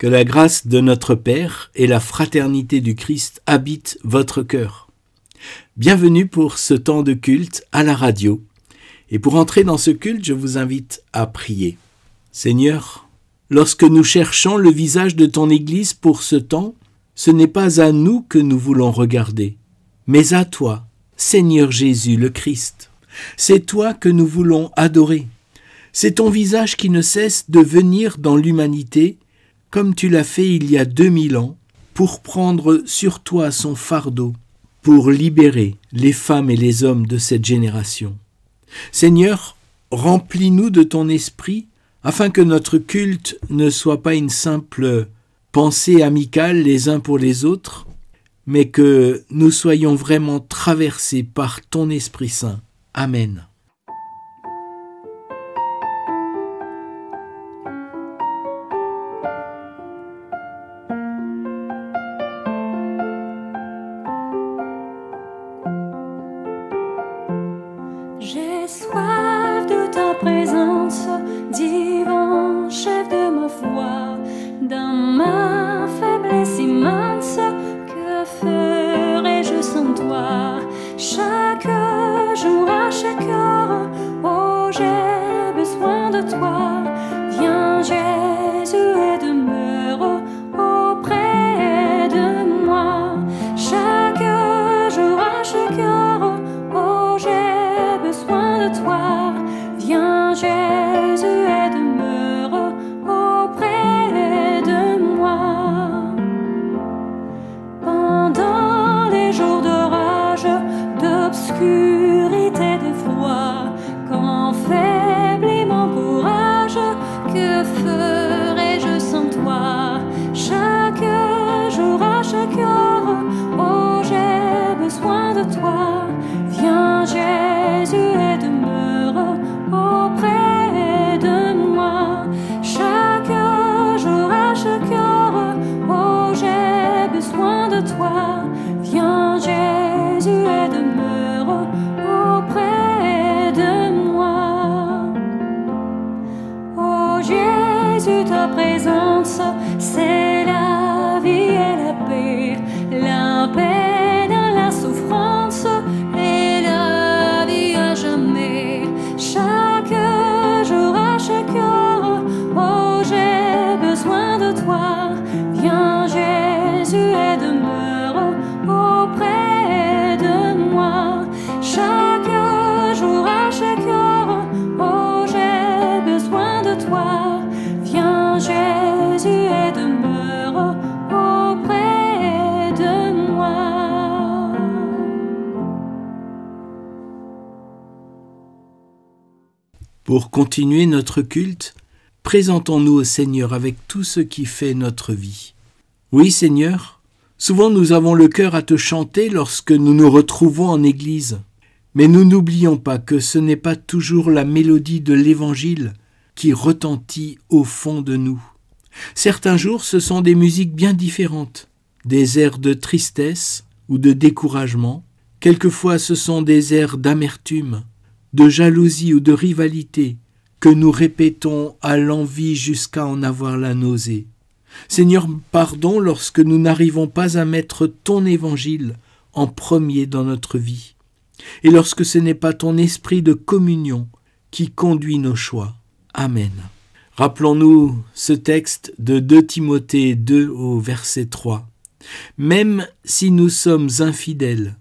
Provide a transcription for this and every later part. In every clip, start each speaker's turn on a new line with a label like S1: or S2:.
S1: Que la grâce de notre Père et la fraternité du Christ habitent votre cœur. Bienvenue pour ce temps de culte à la radio. Et pour entrer dans ce culte, je vous invite à prier. Seigneur, lorsque nous cherchons le visage de ton Église pour ce temps, ce n'est pas à nous que nous voulons regarder, mais à toi, Seigneur Jésus le Christ. C'est toi que nous voulons adorer. C'est ton visage qui ne cesse de venir dans l'humanité, comme tu l'as fait il y a 2000 ans, pour prendre sur toi son fardeau, pour libérer les femmes et les hommes de cette génération. Seigneur, remplis-nous de ton esprit, afin que notre culte ne soit pas une simple pensée amicale les uns pour les autres, mais que nous soyons vraiment traversés par ton Esprit Saint. Amen.
S2: J'ai soif de ta présence, divin chef de ma foi, dans ma faiblesse immense, que ferais-je sans toi? Chaque jour, à chaque heure, oh j'ai besoin de toi. Viens Jésus et demeure auprès de moi. Chaque jour, à chaque heure, oh j'ai besoin de toi. Viens Jésus et demeure auprès de moi. Pendant les jours d'orage, d'obscurité, de froid, quand faiblit mon courage, que ferais-je sans toi? Chaque jour, à chaque heure, oh j'ai besoin de toi. Viens Jésus et demeure auprès de moi. Chaque jour, à chaque heure, oh j'ai besoin de toi. Viens Jésus et demeure auprès de moi. Oh Jésus, ta présence, c'est la vie et la paix dans la souffrance et la vie à jamais. Chaque jour, à chaque heure, oh j'ai besoin de toi. Viens Jésus et demeure auprès de moi. Chaque jour, à chaque heure, oh j'ai besoin de toi. Viens Jésus et demeure auprès de moi.
S1: Pour continuer notre culte, présentons-nous au Seigneur avec tout ce qui fait notre vie. Oui, Seigneur, souvent nous avons le cœur à te chanter lorsque nous nous retrouvons en Église. Mais nous n'oublions pas que ce n'est pas toujours la mélodie de l'Évangile qui retentit au fond de nous. Certains jours, ce sont des musiques bien différentes, des airs de tristesse ou de découragement. Quelquefois, ce sont des airs d'amertume, de jalousie ou de rivalité que nous répétons à l'envi jusqu'à en avoir la nausée. Seigneur, pardon lorsque nous n'arrivons pas à mettre ton évangile en premier dans notre vie, et lorsque ce n'est pas ton esprit de communion qui conduit nos choix. Amen. Rappelons-nous ce texte de 2 Timothée 2 au verset 3. Même si nous sommes infidèles,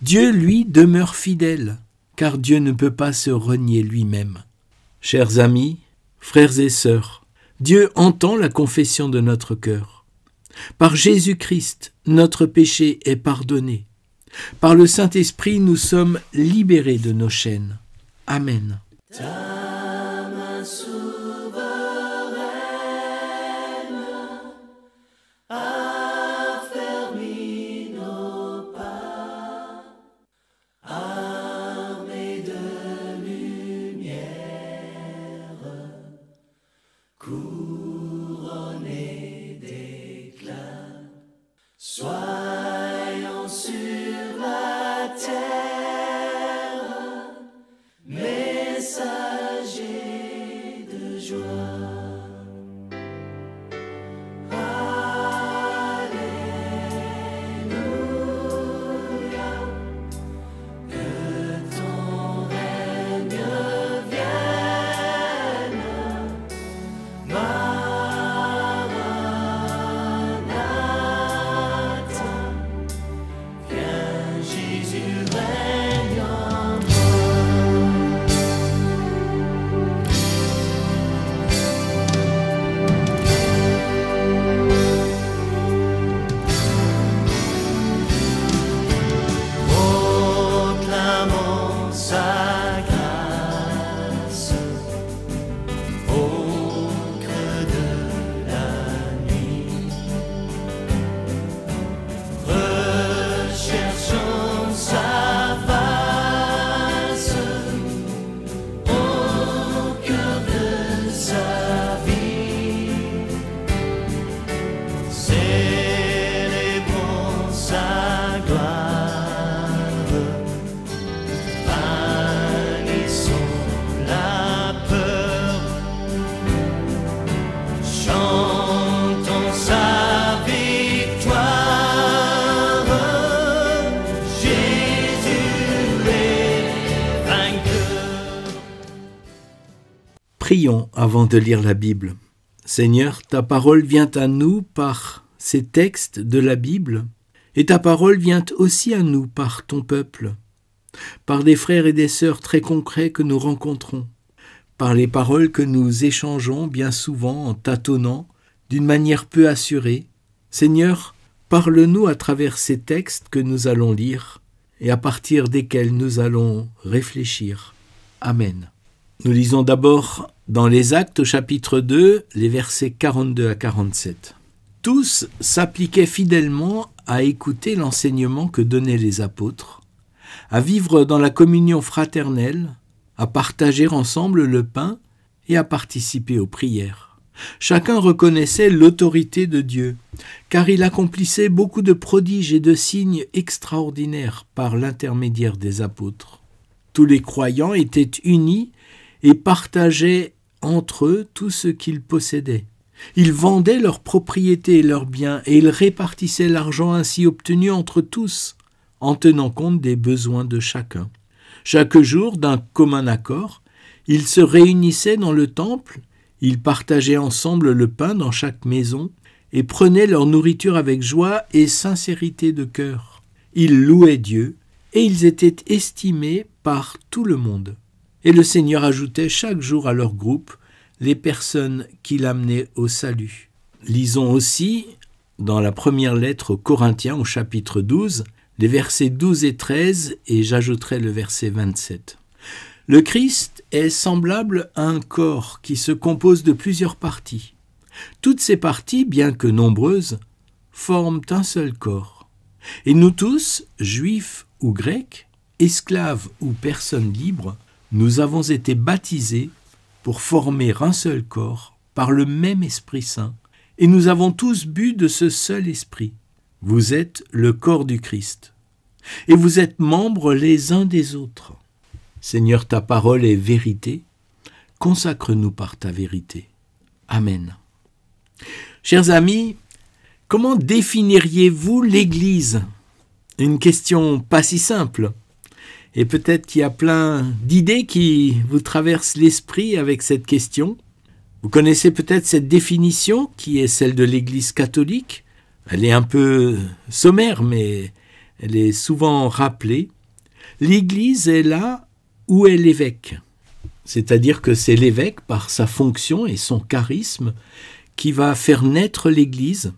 S1: Dieu, lui, demeure fidèle, car Dieu ne peut pas se renier lui-même. Chers amis, frères et sœurs, Dieu entend la confession de notre cœur. Par Jésus-Christ, notre péché est pardonné. Par le Saint-Esprit, nous sommes libérés de nos chaînes. Amen.
S3: Ta main souveraine affermit nos pas, armés de lumière, couronnés d'éclat. Soyons sur la terre, messagers de joie.
S1: Prions avant de lire la Bible. Seigneur, ta parole vient à nous par ces textes de la Bible, et ta parole vient aussi à nous par ton peuple, par des frères et des sœurs très concrets que nous rencontrons, par les paroles que nous échangeons bien souvent en tâtonnant, d'une manière peu assurée. Seigneur, parle-nous à travers ces textes que nous allons lire et à partir desquels nous allons réfléchir. Amen. Nous lisons d'abord dans les Actes au chapitre 2, les versets 42 à 47. Tous s'appliquaient fidèlement à écouter l'enseignement que donnaient les apôtres, à vivre dans la communion fraternelle, à partager ensemble le pain et à participer aux prières. Chacun reconnaissait l'autorité de Dieu, car il accomplissait beaucoup de prodiges et de signes extraordinaires par l'intermédiaire des apôtres. Tous les croyants étaient unis et partageaient entre eux tout ce qu'ils possédaient. Ils vendaient leurs propriétés et leurs biens et ils répartissaient l'argent ainsi obtenu entre tous, en tenant compte des besoins de chacun. Chaque jour, d'un commun accord, ils se réunissaient dans le temple, ils partageaient ensemble le pain dans chaque maison et prenaient leur nourriture avec joie et sincérité de cœur. Ils louaient Dieu et ils étaient estimés par tout le monde. Et le Seigneur ajoutait chaque jour à leur groupe les personnes qu'il amenait au salut. Lisons aussi dans la première lettre aux Corinthiens au chapitre 12, les versets 12 et 13 et j'ajouterai le verset 27. Le Christ est semblable à un corps qui se compose de plusieurs parties. Toutes ces parties, bien que nombreuses, forment un seul corps. Et nous tous, juifs ou grecs, esclaves ou personnes libres, nous avons été baptisés pour former un seul corps par le même Esprit Saint, et nous avons tous bu de ce seul Esprit. Vous êtes le corps du Christ, et vous êtes membres les uns des autres. Seigneur, ta parole est vérité, consacre-nous par ta vérité. Amen. Chers amis, comment définiriez-vous l'Église ? Une question pas si simple. Et peut-être qu'il y a plein d'idées qui vous traversent l'esprit avec cette question. Vous connaissez peut-être cette définition qui est celle de l'Église catholique. Elle est un peu sommaire, mais elle est souvent rappelée. L'Église est là où est l'évêque. C'est-à-dire que c'est l'évêque, par sa fonction et son charisme, qui va faire naître l'Église.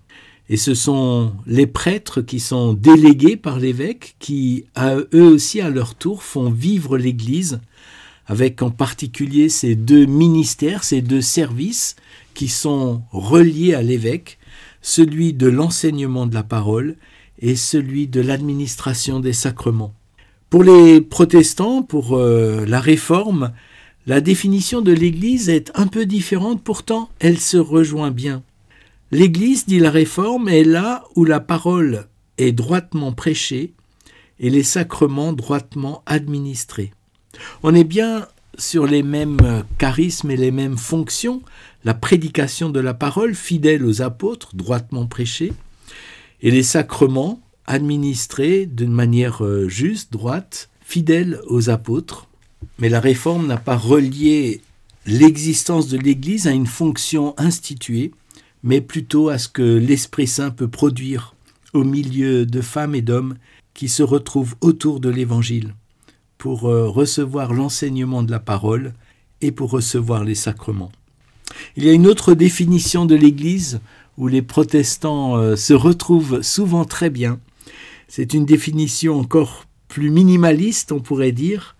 S1: Et ce sont les prêtres qui sont délégués par l'évêque qui, eux aussi, à leur tour, font vivre l'Église, avec en particulier ces deux ministères, ces deux services qui sont reliés à l'évêque, celui de l'enseignement de la parole et celui de l'administration des sacrements. Pour les protestants, pour la Réforme, la définition de l'Église est un peu différente, pourtant elle se rejoint bien. L'Église, dit la Réforme, est là où la parole est droitement prêchée et les sacrements droitement administrés. On est bien sur les mêmes charismes et les mêmes fonctions, la prédication de la parole fidèle aux apôtres, droitement prêchée, et les sacrements administrés d'une manière juste, droite, fidèle aux apôtres. Mais la Réforme n'a pas relié l'existence de l'Église à une fonction instituée, mais plutôt à ce que l'Esprit Saint peut produire au milieu de femmes et d'hommes qui se retrouvent autour de l'Évangile pour recevoir l'enseignement de la parole et pour recevoir les sacrements. Il y a une autre définition de l'Église où les protestants se retrouvent souvent très bien. C'est une définition encore plus minimaliste, on pourrait dire,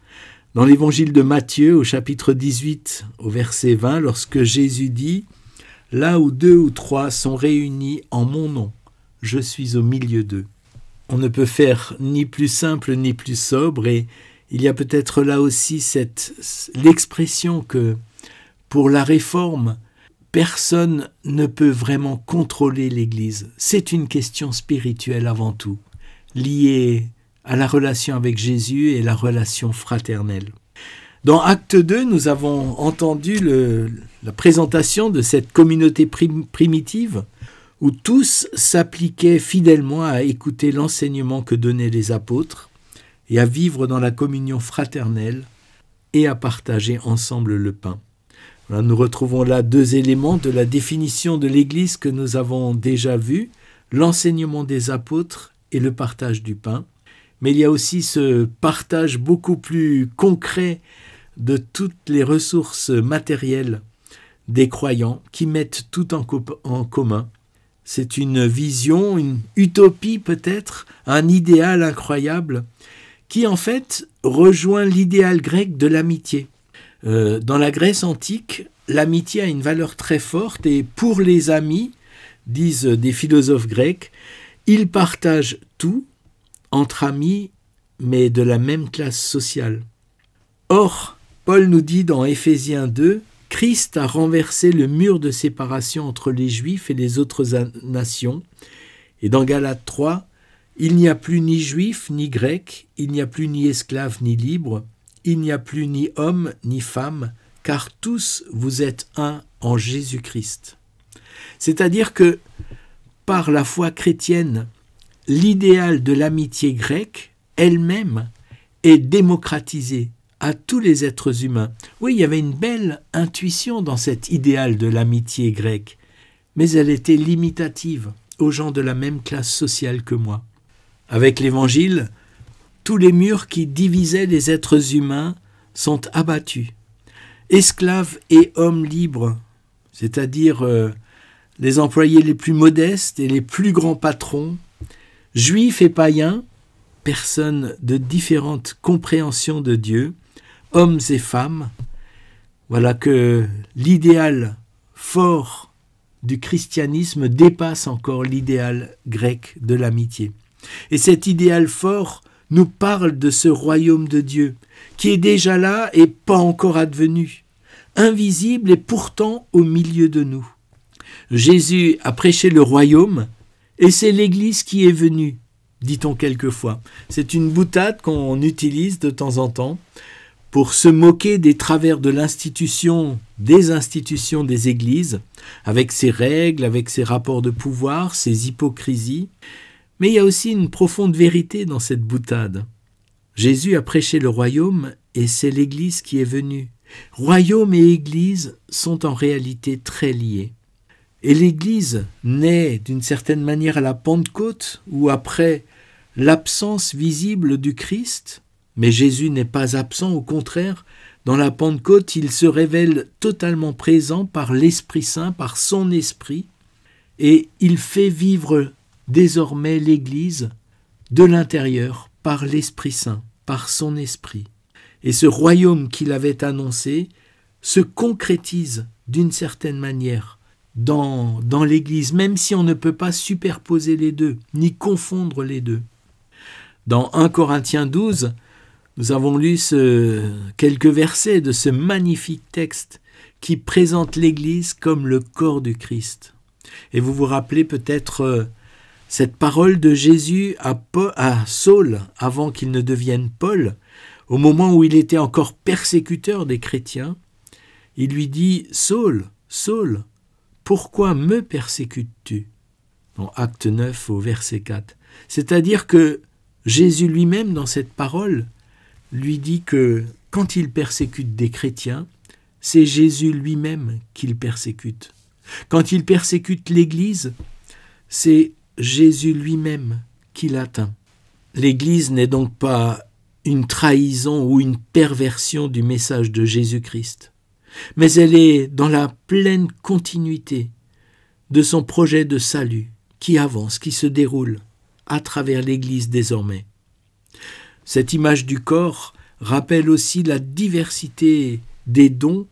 S1: dans l'Évangile de Matthieu au chapitre 18 au verset 20, lorsque Jésus dit « Là où 2 ou 3 sont réunis en mon nom, je suis au milieu d'eux. » On ne peut faire ni plus simple ni plus sobre, et il y a peut-être là aussi l'expression que pour la Réforme, personne ne peut vraiment contrôler l'Église. C'est une question spirituelle avant tout, liée à la relation avec Jésus et la relation fraternelle. Dans Acte 2, nous avons entendu la présentation de cette communauté primitive où tous s'appliquaient fidèlement à écouter l'enseignement que donnaient les apôtres et à vivre dans la communion fraternelle et à partager ensemble le pain. Nous retrouvons là deux éléments de la définition de l'Église que nous avons déjà vus, l'enseignement des apôtres et le partage du pain. Mais il y a aussi ce partage beaucoup plus concret de toutes les ressources matérielles des croyants qui mettent tout en commun. C'est une vision, une utopie peut-être, un idéal incroyable qui en fait rejoint l'idéal grec de l'amitié. Dans la Grèce antique, l'amitié a une valeur très forte et pour les amis, disent des philosophes grecs, ils partagent tout entre amis, mais de la même classe sociale. Or, Paul nous dit dans Éphésiens 2, Christ a renversé le mur de séparation entre les Juifs et les autres nations. Et dans Galates 3, il n'y a plus ni Juif ni Grec, il n'y a plus ni esclave ni libre, il n'y a plus ni homme ni femme, car tous vous êtes un en Jésus-Christ. C'est-à-dire que, par la foi chrétienne, l'idéal de l'amitié grecque, elle-même, est démocratisé à tous les êtres humains. Oui, il y avait une belle intuition dans cet idéal de l'amitié grecque, mais elle était limitative aux gens de la même classe sociale que moi. Avec l'Évangile, tous les murs qui divisaient les êtres humains sont abattus. Esclaves et hommes libres, c'est-à-dire les employés les plus modestes et les plus grands patrons, juifs et païens, personnes de différentes compréhensions de Dieu, hommes et femmes, voilà que l'idéal fort du christianisme dépasse encore l'idéal grec de l'amitié. Et cet idéal fort nous parle de ce royaume de Dieu, qui est déjà là et pas encore advenu, invisible et pourtant au milieu de nous. Jésus a prêché le royaume et c'est l'Église qui est venue, dit-on quelquefois. C'est une boutade qu'on utilise de temps en temps pour se moquer des travers de des institutions des églises, avec ses règles, avec ses rapports de pouvoir, ses hypocrisies. Mais il y a aussi une profonde vérité dans cette boutade. Jésus a prêché le royaume et c'est l'Église qui est venue. Royaume et Église sont en réalité très liés. Et l'Église naît d'une certaine manière à la Pentecôte ou après l'absence visible du Christ, mais Jésus n'est pas absent, au contraire, dans la Pentecôte, il se révèle totalement présent par l'Esprit Saint, par son Esprit, et il fait vivre désormais l'Église de l'intérieur par l'Esprit Saint, par son Esprit. Et ce royaume qu'il avait annoncé se concrétise d'une certaine manière dans l'Église, même si on ne peut pas superposer les deux, ni confondre les deux. Dans 1 Corinthiens 12, nous avons lu quelques versets de ce magnifique texte qui présente l'Église comme le corps du Christ. Et vous vous rappelez peut-être cette parole de Jésus à Saul, avant qu'il ne devienne Paul, au moment où il était encore persécuteur des chrétiens. Il lui dit « Saul, Saul, pourquoi me persécutes-tu » dans Acte 9 au verset 4. C'est-à-dire que Jésus lui-même, dans cette parole, lui dit que quand il persécute des chrétiens, c'est Jésus lui-même qu'il persécute. Quand il persécute l'Église, c'est Jésus lui-même qui l'atteint. L'Église n'est donc pas une trahison ou une perversion du message de Jésus-Christ, mais elle est dans la pleine continuité de son projet de salut qui avance, qui se déroule à travers l'Église désormais. Cette image du corps rappelle aussi la diversité des dons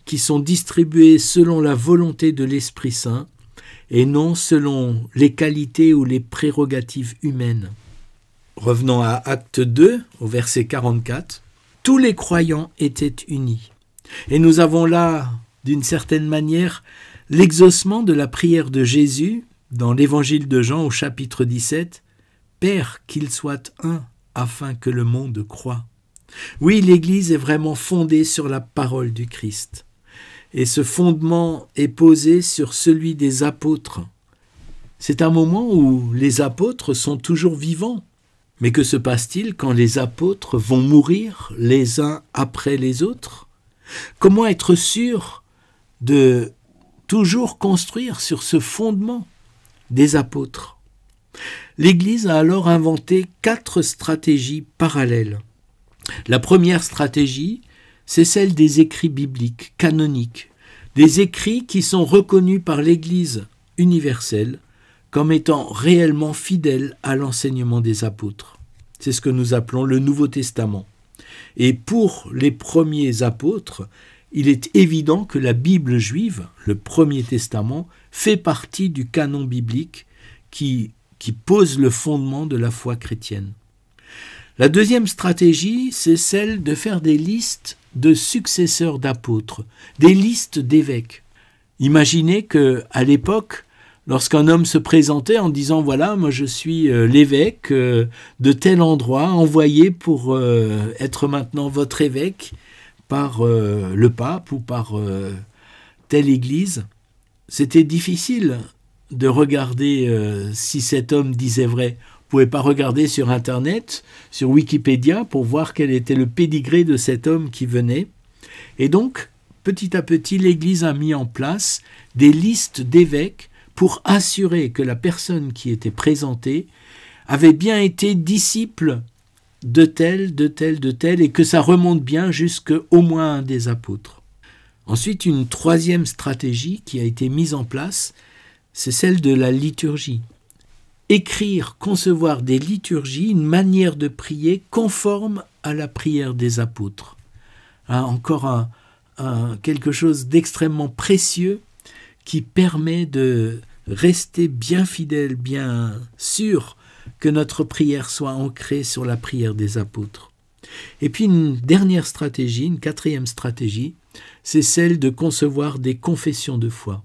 S1: qui sont distribués selon la volonté de l'Esprit Saint et non selon les qualités ou les prérogatives humaines. Revenons à Acte 2, au verset 44. Tous les croyants étaient unis. Et nous avons là, d'une certaine manière, l'exaucement de la prière de Jésus dans l'Évangile de Jean au chapitre 17. « Père, qu'ils soient un, afin que le monde croie. » Oui, l'Église est vraiment fondée sur la parole du Christ. Et ce fondement est posé sur celui des apôtres. C'est un moment où les apôtres sont toujours vivants. Mais que se passe-t-il quand les apôtres vont mourir les uns après les autres ? Comment être sûr de toujours construire sur ce fondement des apôtres. L'Église a alors inventé 4 stratégies parallèles. La première stratégie, c'est celle des écrits bibliques, canoniques, des écrits qui sont reconnus par l'Église universelle comme étant réellement fidèles à l'enseignement des apôtres. C'est ce que nous appelons le Nouveau Testament. Et pour les premiers apôtres, il est évident que la Bible juive, le Premier Testament, fait partie du canon biblique qui pose le fondement de la foi chrétienne. La deuxième stratégie, c'est celle de faire des listes de successeurs d'apôtres, des listes d'évêques. Imaginez qu'à l'époque, lorsqu'un homme se présentait en disant « Voilà, moi je suis l'évêque de tel endroit, envoyé pour être maintenant votre évêque par le pape ou par telle église », c'était difficile de regarder si cet homme disait vrai. Vous ne pouvez pas regarder sur Internet, sur Wikipédia, pour voir quel était le pédigré de cet homme qui venait. Et donc, petit à petit, l'Église a mis en place des listes d'évêques pour assurer que la personne qui était présentée avait bien été disciple de tel, et que ça remonte bien jusqu'au moins un des apôtres. Ensuite, une troisième stratégie qui a été mise en place, c'est celle de la liturgie. Écrire, concevoir des liturgies, une manière de prier conforme à la prière des apôtres. Encore quelque chose d'extrêmement précieux qui permet de rester bien fidèle, bien sûr que notre prière soit ancrée sur la prière des apôtres. Et puis une dernière stratégie, une quatrième stratégie, c'est celle de concevoir des confessions de foi.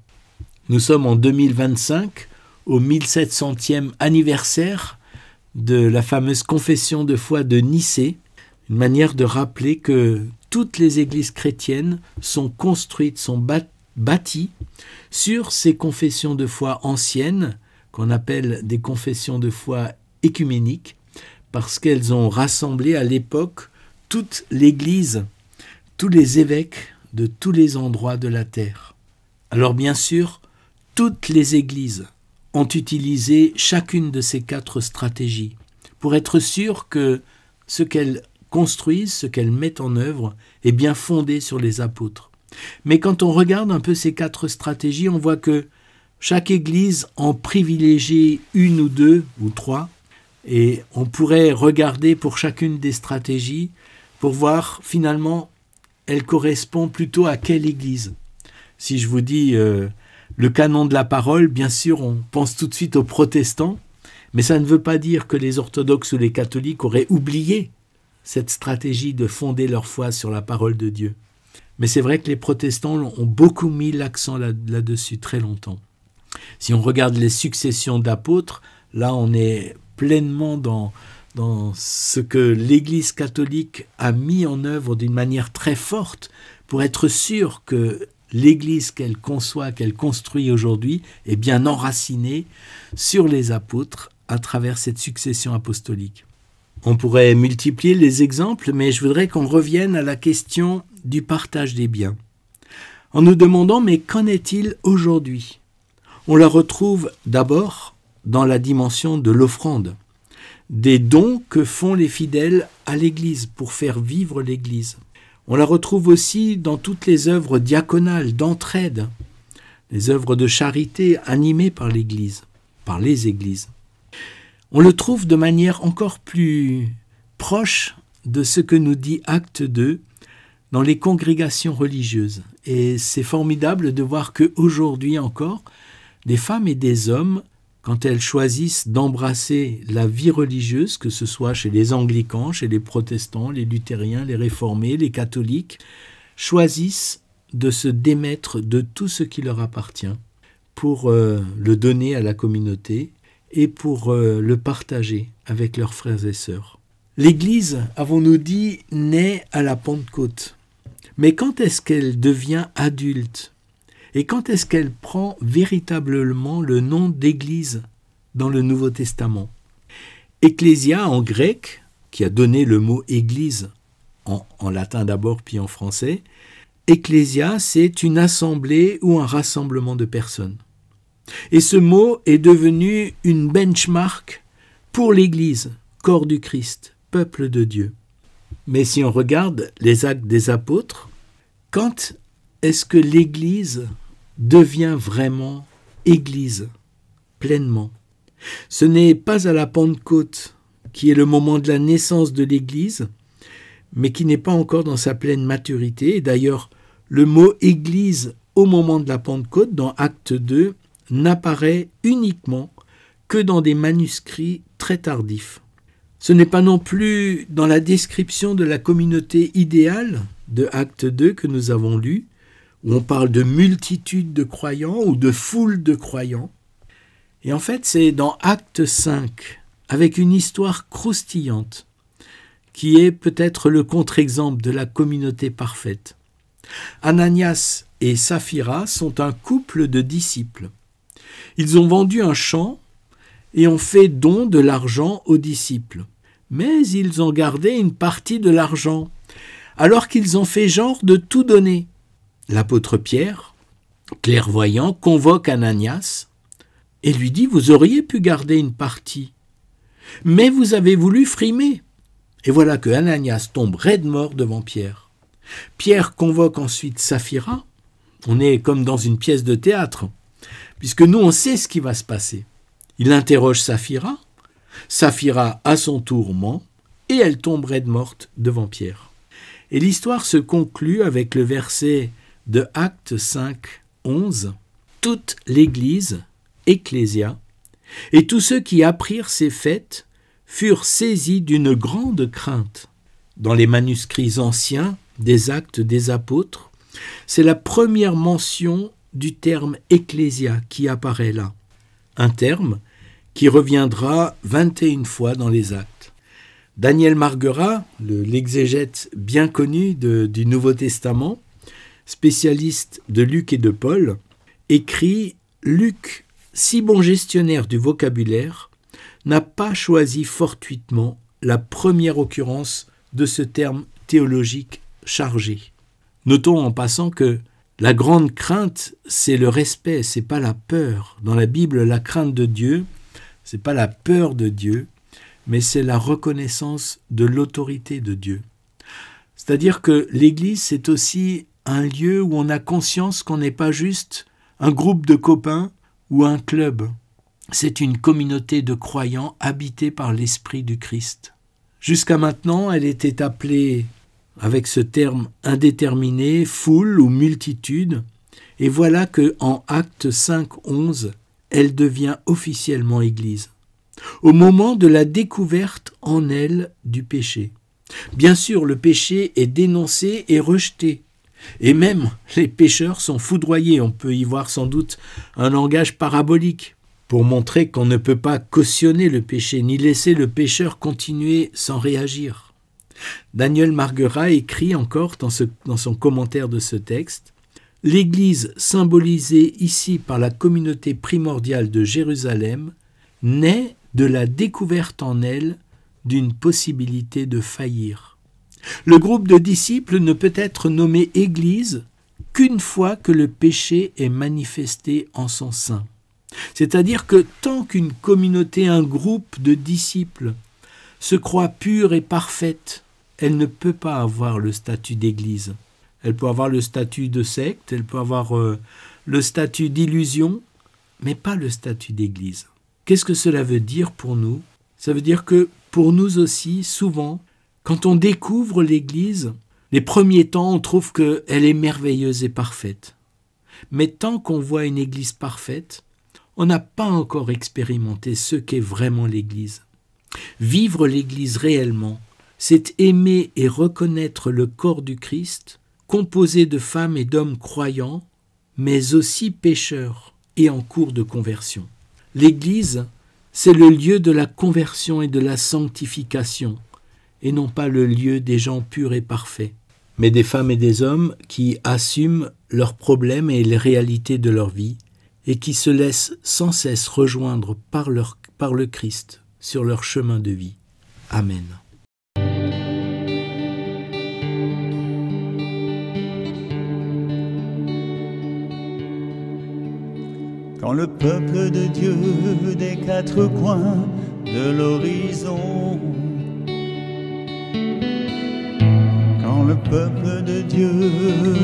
S1: Nous sommes en 2025, au 1700e anniversaire de la fameuse confession de foi de Nicée, une manière de rappeler que toutes les églises chrétiennes sont construites, sont bâties sur ces confessions de foi anciennes, qu'on appelle des confessions de foi écuméniques, parce qu'elles ont rassemblé à l'époque toute l'Église, tous les évêques de tous les endroits de la terre. Alors bien sûr, toutes les églises ont utilisé chacune de ces 4 stratégies pour être sûr que ce qu'elles construisent, ce qu'elles mettent en œuvre est bien fondé sur les apôtres. Mais quand on regarde un peu ces 4 stratégies, on voit que chaque église en privilégie une ou 2 ou 3 et on pourrait regarder pour chacune des stratégies pour voir finalement elle correspond plutôt à quelle église. Si je vous dis le canon de la parole, bien sûr, on pense tout de suite aux protestants, mais ça ne veut pas dire que les orthodoxes ou les catholiques auraient oublié cette stratégie de fonder leur foi sur la parole de Dieu. Mais c'est vrai que les protestants ont beaucoup mis l'accent là-dessus très longtemps. Si on regarde les successions d'apôtres, là on est pleinement dans ce que l'Église catholique a mis en œuvre d'une manière très forte pour être sûr que l'Église qu'elle conçoit, qu'elle construit aujourd'hui est bien enracinée sur les apôtres à travers cette succession apostolique. On pourrait multiplier les exemples, mais je voudrais qu'on revienne à la question du partage des biens. En nous demandant, mais qu'en est-il aujourd'hui ? On la retrouve d'abord dans la dimension de l'offrande, des dons que font les fidèles à l'Église pour faire vivre l'Église. On la retrouve aussi dans toutes les œuvres diaconales, d'entraide, les œuvres de charité animées par l'Église, par les églises. On le trouve de manière encore plus proche de ce que nous dit Acte 2 dans les congrégations religieuses. Et c'est formidable de voir qu'aujourd'hui encore, des femmes et des hommes, quand elles choisissent d'embrasser la vie religieuse, que ce soit chez les anglicans, chez les protestants, les luthériens, les réformés, les catholiques, choisissent de se démettre de tout ce qui leur appartient pour le donner à la communauté et pour le partager avec leurs frères et sœurs. L'Église, avons-nous dit, naît à la Pentecôte. Mais quand est-ce qu'elle devient adulte ? Et quand est-ce qu'elle prend véritablement le nom d'Église dans le Nouveau Testament ? Ecclésia en grec, qui a donné le mot Église en latin d'abord puis en français, ecclésia, c'est une assemblée ou un rassemblement de personnes. Et ce mot est devenu une benchmark pour l'Église, corps du Christ, peuple de Dieu. Mais si on regarde les actes des apôtres, quand est-ce que l'Église devient vraiment Église, pleinement? Ce n'est pas à la Pentecôte, qui est le moment de la naissance de l'Église, mais qui n'est pas encore dans sa pleine maturité. Et d'ailleurs, le mot « Église » au moment de la Pentecôte, dans Acte 2, n'apparaît uniquement que dans des manuscrits très tardifs. Ce n'est pas non plus dans la description de la communauté idéale de Acte 2 que nous avons lu, où on parle de multitude de croyants ou de foule de croyants. Et en fait, c'est dans Acte 5, avec une histoire croustillante, qui est peut-être le contre-exemple de la communauté parfaite. Ananias et Saphira sont un couple de disciples. Ils ont vendu un champ et ont fait don de l'argent aux disciples. Mais ils ont gardé une partie de l'argent, alors qu'ils ont fait genre de tout donner. L'apôtre Pierre, clairvoyant, convoque Ananias et lui dit « Vous auriez pu garder une partie, mais vous avez voulu frimer. » Et voilà que Ananias tombe raide mort devant Pierre. Pierre convoque ensuite Saphira. On est comme dans une pièce de théâtre, puisque nous, on sait ce qui va se passer. Il interroge Saphira. Saphira, à son tour, ment, et elle tombe raide morte devant Pierre. Et l'histoire se conclut avec le verset de Acte 5, 11. « Toute l'Église, ecclésia, et tous ceux qui apprirent ces faits furent saisis d'une grande crainte. » Dans les manuscrits anciens des Actes des Apôtres, c'est la première mention du terme « ecclésia » qui apparaît là. Un terme qui reviendra 21 fois dans les Actes. Daniel Marguerat, l'exégète bien connu du Nouveau Testament, spécialiste de Luc et de Paul, écrit « Luc, si bon gestionnaire du vocabulaire, n'a pas choisi fortuitement la première occurrence de ce terme théologique chargé. » Notons en passant que la grande crainte, c'est le respect, c'est pas la peur. Dans la Bible, la crainte de Dieu, c'est pas la peur de Dieu, mais c'est la reconnaissance de l'autorité de Dieu. C'est-à-dire que l'Église, c'est aussi un lieu où on a conscience qu'on n'est pas juste un groupe de copains ou un club. C'est une communauté de croyants habitée par l'Esprit du Christ. Jusqu'à maintenant, elle était appelée avec ce terme indéterminé, foule ou multitude, et voilà que en Acte 5, 11, elle devient officiellement Église, au moment de la découverte en elle du péché. Bien sûr, le péché est dénoncé et rejeté, et même les pécheurs sont foudroyés. On peut y voir sans doute un langage parabolique pour montrer qu'on ne peut pas cautionner le péché, ni laisser le pécheur continuer sans réagir. Daniel Marguerat écrit encore dans son commentaire de ce texte « L'Église symbolisée ici par la communauté primordiale de Jérusalem naît de la découverte en elle d'une possibilité de faillir. Le groupe de disciples ne peut être nommé Église qu'une fois que le péché est manifesté en son sein. C'est-à-dire que tant qu'une communauté, un groupe de disciples se croit pure et parfaite, elle ne peut pas avoir le statut d'église. Elle peut avoir le statut de secte, elle peut avoir le statut d'illusion, mais pas le statut d'église. Qu'est-ce que cela veut dire pour nous? Ça veut dire que pour nous aussi, souvent, quand on découvre l'église, les premiers temps, on trouve qu'elle est merveilleuse et parfaite. Mais tant qu'on voit une église parfaite, on n'a pas encore expérimenté ce qu'est vraiment l'église. Vivre l'église réellement, c'est aimer et reconnaître le corps du Christ, composé de femmes et d'hommes croyants, mais aussi pécheurs et en cours de conversion. L'Église, c'est le lieu de la conversion et de la sanctification, et non pas le lieu des gens purs et parfaits, mais des femmes et des hommes qui assument leurs problèmes et les réalités de leur vie, et qui se laissent sans cesse rejoindre par le Christ sur leur chemin de vie. Amen.
S4: Quand le peuple de Dieu des quatre coins de l'horizon, quand le peuple de Dieu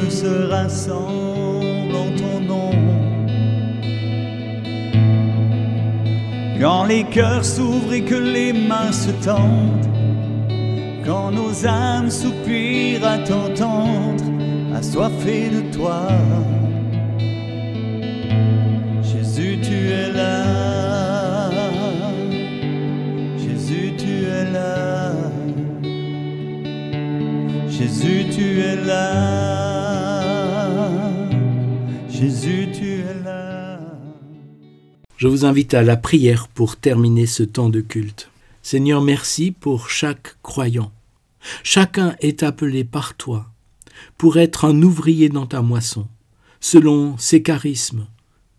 S4: se rassemble en ton nom, quand les cœurs s'ouvrent et que les mains se tendent, quand nos âmes soupirent à t'entendre, assoiffées de toi, Jésus, tu es là. Jésus, tu es là. Jésus, tu es là. Jésus, tu es là.
S1: Je vous invite à la prière pour terminer ce temps de culte. Seigneur, merci pour chaque croyant. Chacun est appelé par toi pour être un ouvrier dans ta moisson, selon ses charismes,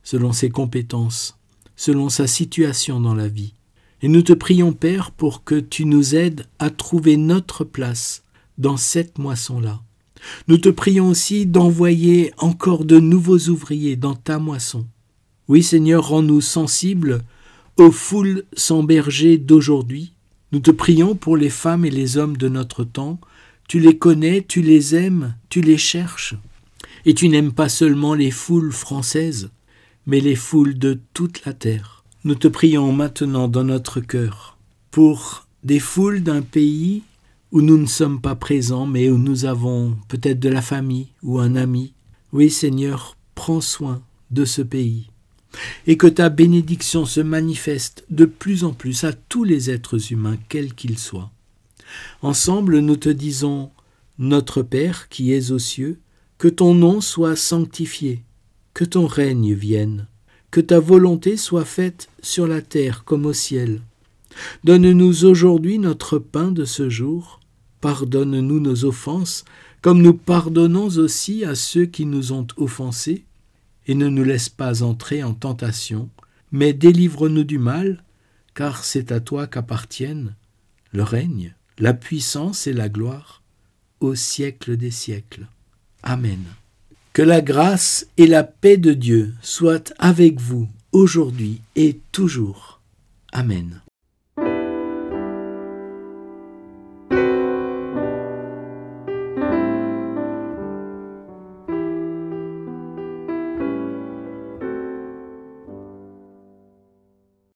S1: selon ses compétences, selon sa situation dans la vie. Et nous te prions, Père, pour que tu nous aides à trouver notre place dans cette moisson-là. Nous te prions aussi d'envoyer encore de nouveaux ouvriers dans ta moisson. Oui, Seigneur, rends-nous sensibles aux foules sans berger d'aujourd'hui. Nous te prions pour les femmes et les hommes de notre temps. Tu les connais, tu les aimes, tu les cherches. Et tu n'aimes pas seulement les foules françaises, mais les foules de toute la terre. Nous te prions maintenant dans notre cœur pour des foules d'un pays où nous ne sommes pas présents, mais où nous avons peut-être de la famille ou un ami. Oui, Seigneur, prends soin de ce pays. Et que ta bénédiction se manifeste de plus en plus à tous les êtres humains, quels qu'ils soient. Ensemble, nous te disons, notre Père qui es aux cieux, que ton nom soit sanctifié, que ton règne vienne, que ta volonté soit faite sur la terre comme au ciel. Donne-nous aujourd'hui notre pain de ce jour, pardonne-nous nos offenses, comme nous pardonnons aussi à ceux qui nous ont offensés, et ne nous laisse pas entrer en tentation, mais délivre-nous du mal, car c'est à toi qu'appartiennent le règne, la puissance et la gloire, au siècle des siècles. Amen. Que la grâce et la paix de Dieu soient avec vous aujourd'hui et toujours. Amen.